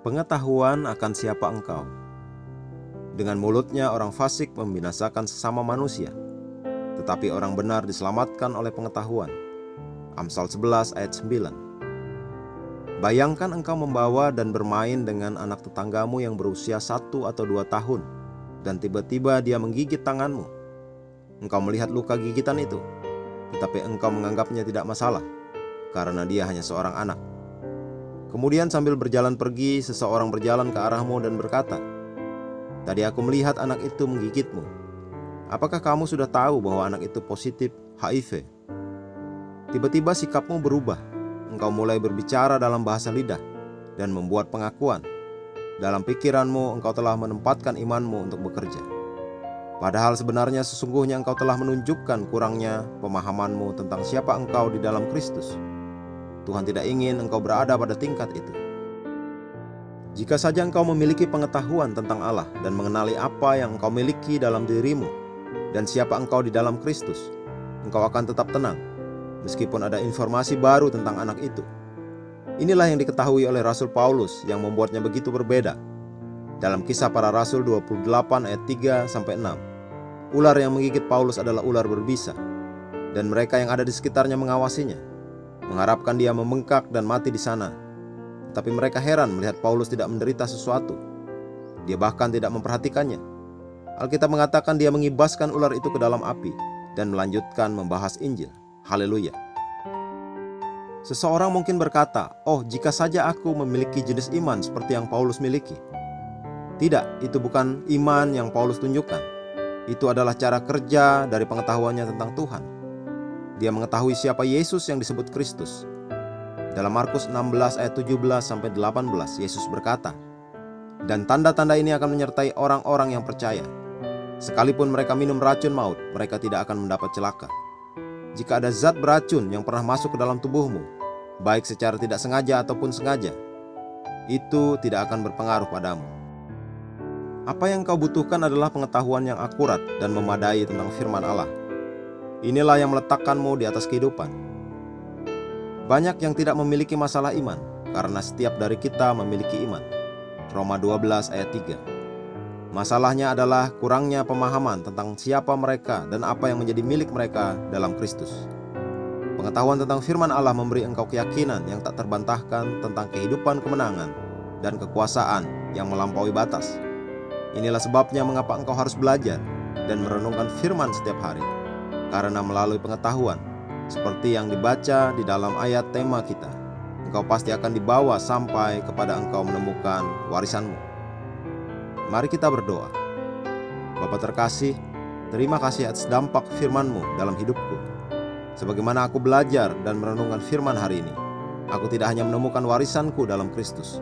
Pengetahuan akan siapa engkau. Dengan mulutnya orang fasik membinasakan sesama manusia, tetapi orang benar diselamatkan oleh pengetahuan. Amsal 11 ayat 9. Bayangkan engkau membawa dan bermain dengan anak tetanggamu yang berusia 1 atau 2 tahun, dan tiba-tiba dia menggigit tanganmu. Engkau melihat luka gigitan itu, tetapi engkau menganggapnya tidak masalah, karena dia hanya seorang anak. Kemudian sambil berjalan pergi, seseorang berjalan ke arahmu dan berkata, "Tadi aku melihat anak itu menggigitmu. Apakah kamu sudah tahu bahwa anak itu positif HIV?" Tiba-tiba sikapmu berubah. Engkau mulai berbicara dalam bahasa lidah dan membuat pengakuan. Dalam pikiranmu engkau telah menempatkan imanmu untuk bekerja. Padahal sebenarnya sesungguhnya engkau telah menunjukkan kurangnya pemahamanmu tentang siapa engkau di dalam Kristus. Tuhan tidak ingin engkau berada pada tingkat itu. Jika saja engkau memiliki pengetahuan tentang Allah dan mengenali apa yang engkau miliki dalam dirimu dan siapa engkau di dalam Kristus, engkau akan tetap tenang, meskipun ada informasi baru tentang anak itu. Inilah yang diketahui oleh Rasul Paulus yang membuatnya begitu berbeda. Dalam Kisah Para Rasul 28 ayat 3-6, ular yang menggigit Paulus adalah ular berbisa, dan mereka yang ada di sekitarnya mengawasinya, mengharapkan dia membengkak dan mati di sana. Tapi mereka heran melihat Paulus tidak menderita sesuatu. Dia bahkan tidak memperhatikannya. Alkitab mengatakan dia mengibaskan ular itu ke dalam api dan melanjutkan membahas Injil. Haleluya. Seseorang mungkin berkata, "Oh, jika saja aku memiliki jenis iman seperti yang Paulus miliki." Tidak, itu bukan iman yang Paulus tunjukkan. Itu adalah cara kerja dari pengetahuannya tentang Tuhan. Dia mengetahui siapa Yesus yang disebut Kristus. Dalam Markus 16 ayat 17-18, Yesus berkata, "Dan tanda-tanda ini akan menyertai orang-orang yang percaya. Sekalipun mereka minum racun maut, mereka tidak akan mendapat celaka. Jika ada zat beracun yang pernah masuk ke dalam tubuhmu, baik secara tidak sengaja ataupun sengaja, itu tidak akan berpengaruh padamu." Apa yang kau butuhkan adalah pengetahuan yang akurat dan memadai tentang firman Allah. Inilah yang meletakkanmu di atas kehidupan. Banyak yang tidak memiliki masalah iman, karena setiap dari kita memiliki iman. Roma 12 ayat 3. Masalahnya adalah kurangnya pemahaman tentang siapa mereka dan apa yang menjadi milik mereka dalam Kristus. Pengetahuan tentang firman Allah memberi engkau keyakinan yang tak terbantahkan tentang kehidupan kemenangan dan kekuasaan yang melampaui batas. Inilah sebabnya mengapa engkau harus belajar dan merenungkan firman setiap hari. Karena melalui pengetahuan, seperti yang dibaca di dalam ayat tema kita, engkau pasti akan dibawa sampai kepada engkau menemukan warisanmu. Mari kita berdoa. Bapa terkasih, terima kasih atas dampak firman-Mu dalam hidupku. Sebagaimana aku belajar dan merenungkan firman hari ini, aku tidak hanya menemukan warisanku dalam Kristus,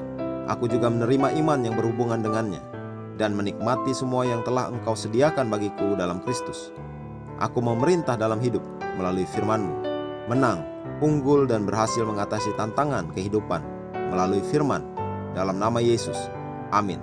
aku juga menerima iman yang berhubungan dengannya, dan menikmati semua yang telah engkau sediakan bagiku dalam Kristus. Aku memerintah dalam hidup melalui firman-Mu, menang, unggul dan berhasil mengatasi tantangan kehidupan melalui firman. Dalam nama Yesus, amin.